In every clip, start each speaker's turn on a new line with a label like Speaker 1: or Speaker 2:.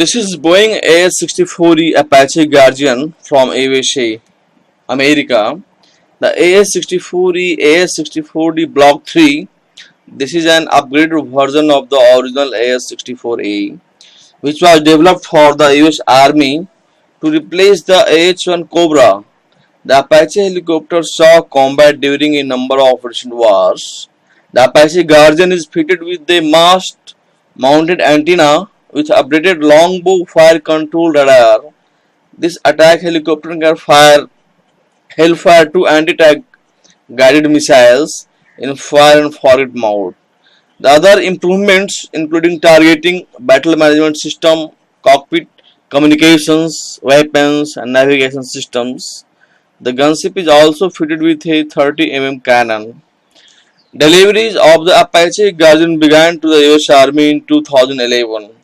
Speaker 1: This is Boeing AS-64E Apache Guardian from USA, America. The AS-64E AS-64D Block 3. This is an upgraded version of the original AS-64A, which was developed for the US Army to replace the AH-1 Cobra. The Apache helicopter saw combat during a number of recent wars. The Apache Guardian is fitted with a mast-mounted antenna with updated longbow fire control radar. This attack helicopter can fire Hellfire 2 anti-tank guided missiles in fire and forget mode. The other improvements including targeting, battle management system, cockpit communications, weapons and navigation systems. The gunship is also fitted with a 30 mm cannon. Deliveries of the Apache Guardian began to the US Army in 2011.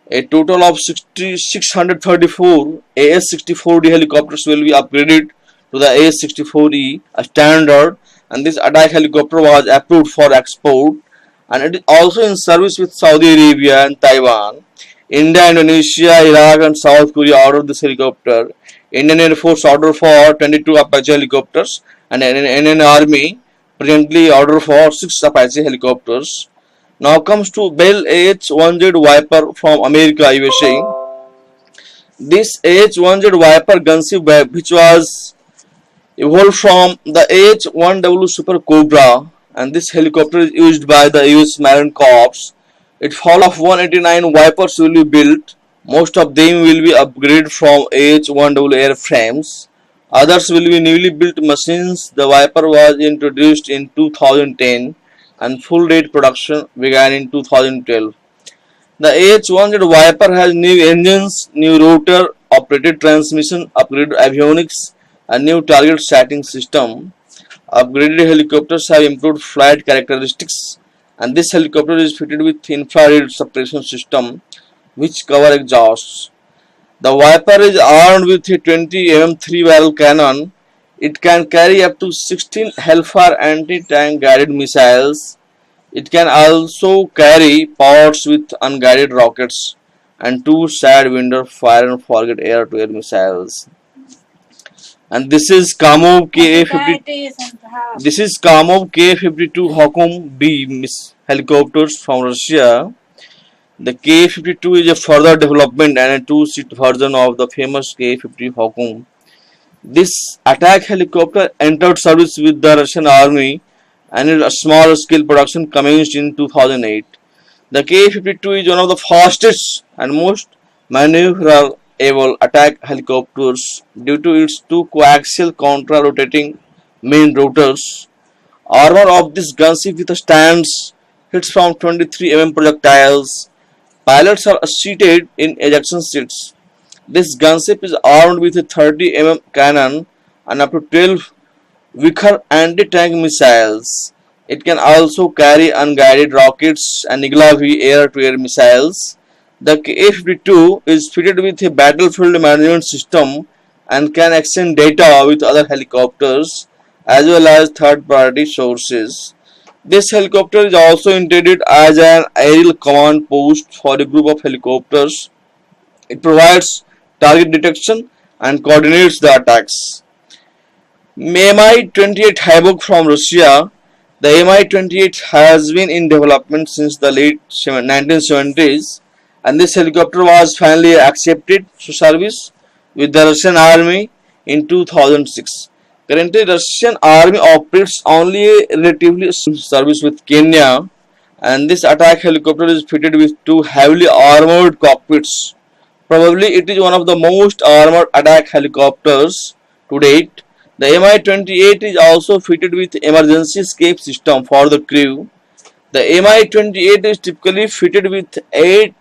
Speaker 1: A total of 634 AS-64D helicopters will be upgraded to the AS-64E standard, and this attack helicopter was approved for export, and it is also in service with Saudi Arabia and Taiwan. India, Indonesia, Iraq and South Korea ordered this helicopter. Indian Air Force ordered for 22 Apache helicopters, and Indian Army presently ordered for 6 Apache helicopters. Now comes to Bell AH-1Z Viper from America, USA. This AH-1Z Viper gunship, which was evolved from the AH-1W Super Cobra, and this helicopter is used by the US Marine Corps. Its fall of 189 Vipers will be built. Most of them will be upgraded from AH-1W airframes. Others will be newly built machines. The Viper was introduced in 2010 and full rate production began in 2012. The AH-1Z Viper has new engines, new rotor, operated transmission, upgraded avionics and new target sighting system. Upgraded helicopters have improved flight characteristics, and this helicopter is fitted with infrared suppression system which cover exhausts. The Viper is armed with a 20 mm 3-barrel cannon. It can carry up to 16 Hellfire anti-tank guided missiles. It can also carry pods with unguided rockets and 2 Sidewinder fire and forget air-to-air missiles. And this is Kamov Ka-52 Hokum B helicopters from Russia. The Ka-52 is a further development and a 2-seat version of the famous Ka-50 Hokum. This attack helicopter entered service with the Russian Army, and its small scale production commenced in 2008. The Ka-52 is one of the fastest and most maneuverable attack helicopters due to its 2 coaxial contra-rotating main rotors. Armor of this gunship withstands hits from 23 mm projectiles. Pilots are seated in ejection seats. This gunship is armed with a 30 mm cannon and up to 12 Vickers anti-tank missiles. It can also carry unguided rockets and Igla-V air-to-air missiles. The Ka-52 is fitted with a battlefield management system and can exchange data with other helicopters as well as third-party sources. This helicopter is also intended as an aerial command post for a group of helicopters. It provides target detection and coordinates the attacks. Mi-28 Havoc from Russia. The Mi-28 has been in development since the late 1970s, and this helicopter was finally accepted to service with the Russian Army in 2006. Currently, Russian Army operates only a relatively service with Kenya, and this attack helicopter is fitted with 2 heavily armored cockpits. Probably it is one of the most armored attack helicopters to date. The Mi-28 is also fitted with emergency escape system for the crew. The Mi-28 is typically fitted with 8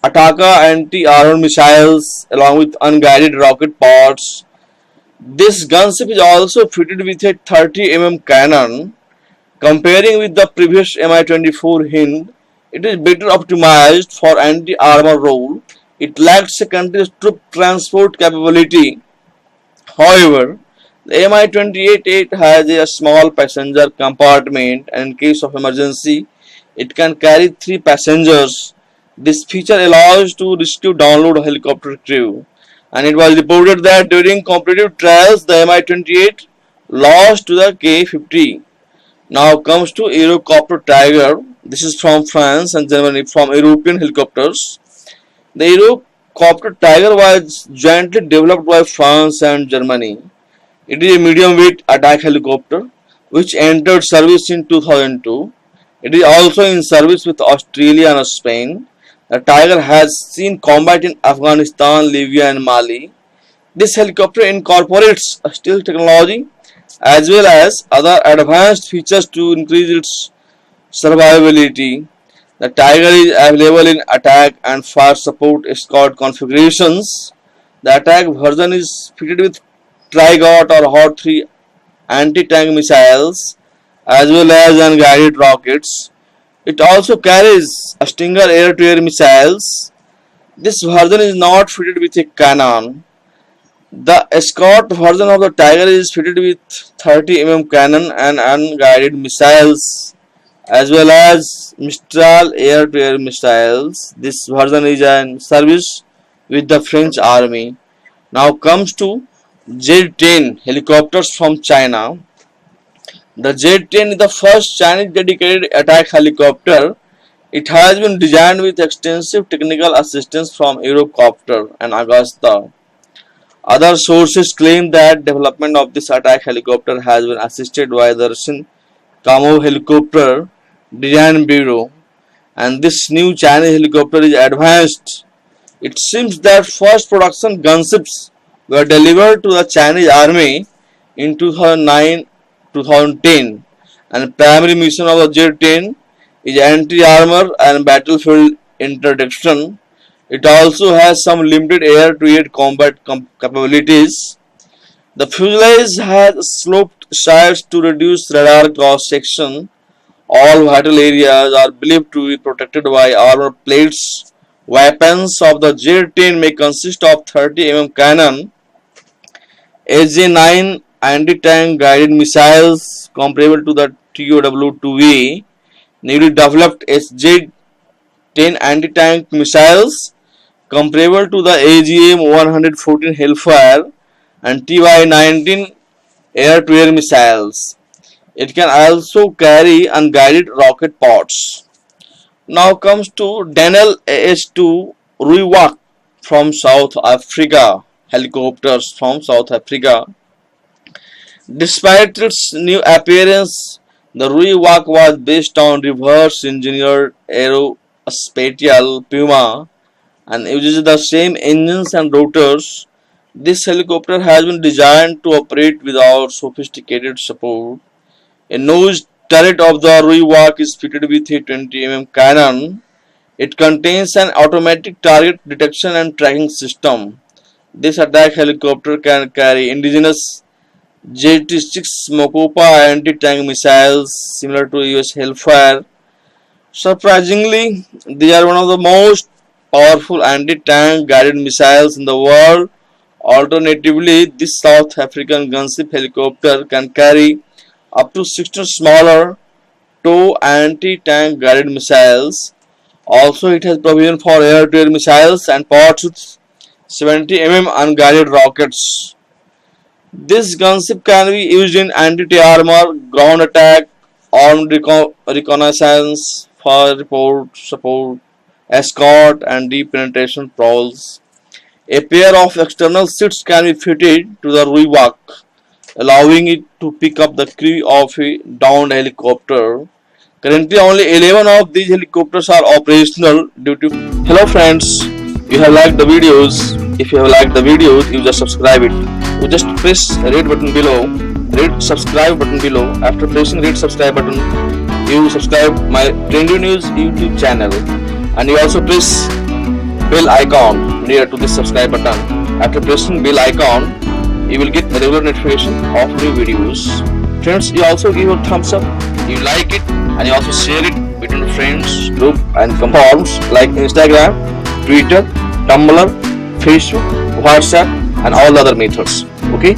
Speaker 1: Ataka anti-armor missiles along with unguided rocket pods. This gunship is also fitted with a 30 mm cannon. Comparing with the previous Mi-24 Hind, it is better optimized for anti-armor role. It lacks a continuous troop transport capability. However, the Mi-28 has a small passenger compartment, and in case of emergency, it can carry 3 passengers. This feature allows to rescue download a helicopter crew, and it was reported that during competitive trials the Mi-28 lost to the K-50. Now comes to Eurocopter Tiger. This is from France and Germany, from European helicopters. The Eurocopter Tiger was jointly developed by France and Germany. It is a medium-weight attack helicopter which entered service in 2002. It is also in service with Australia and Spain. The Tiger has seen combat in Afghanistan, Libya, and Mali. This helicopter incorporates stealth technology as well as other advanced features to increase its survivability. The Tiger is available in attack and fire support escort configurations. The attack version is fitted with Trigot or Hot 3 anti-tank missiles as well as unguided rockets. It also carries a Stinger air-to-air missiles. This version is not fitted with a cannon. The escort version of the Tiger is fitted with 30 mm cannon and unguided missiles as well as Mistral air-to-air missiles. This version is in service with the French army. Now comes to Z-10 helicopters from China. The Z-10 is the first Chinese dedicated attack helicopter. It has been designed with extensive technical assistance from Eurocopter and Agusta. Other sources claim that development of this attack helicopter has been assisted by the Russian Kamov Helicopter Design Bureau, and this new Chinese helicopter is advanced. It seems that first production gunships were delivered to the Chinese army in 2009-2010, and primary mission of the Z-10 is anti-armor and battlefield interdiction. It also has some limited air-to-air combat capabilities. The fuselage has sloped sides to reduce radar cross-section. All vital areas are believed to be protected by armor plates. Weapons of the Z-10 may consist of 30 mm cannon, SJ-9 anti-tank guided missiles comparable to the TOW-2A, newly developed SJ-10 anti-tank missiles comparable to the AGM-114 Hellfire, and TY-19 air-to-air missiles. It can also carry unguided rocket pods. Now comes to Denel AS-2 Ruiwak from South Africa. Helicopters from South Africa. Despite its new appearance, the Ruiwak was based on reverse engineered aerospatial Puma and uses the same engines and rotors. This helicopter has been designed to operate without sophisticated support. A nose turret of the Ruiwak is fitted with a 20 mm cannon. It contains an automatic target detection and tracking system. This attack helicopter can carry indigenous J-6 Mokopa anti-tank missiles similar to US Hellfire. Surprisingly, they are one of the most powerful anti-tank guided missiles in the world. Alternatively, this South African gunship helicopter can carry up to 16 smaller TOW anti-tank guided missiles. Also, it has provision for air-to-air missiles and pods with 70 mm unguided rockets. This gunship can be used in anti-armor, ground attack, armed reconnaissance, fire support, escort, and deep penetration patrols. A pair of external seats can be fitted to the Ruiwak, allowing it to pick up the crew of a downed helicopter. Currently, only 11 of these helicopters are operational due to. Hello friends, you have liked the videos. If you have liked the videos, you just subscribe it. You just press red button below, red subscribe button below. After pressing red subscribe button, you subscribe my Trendy News YouTube channel, and you also press bell icon near to this subscribe button. After pressing bell icon, you will get regular notification of new videos. Friends, you also give a thumbs up, you like it, and you also share it between friends, group, and platforms like Instagram, Twitter, Tumblr, Facebook, WhatsApp, and all other methods. Okay.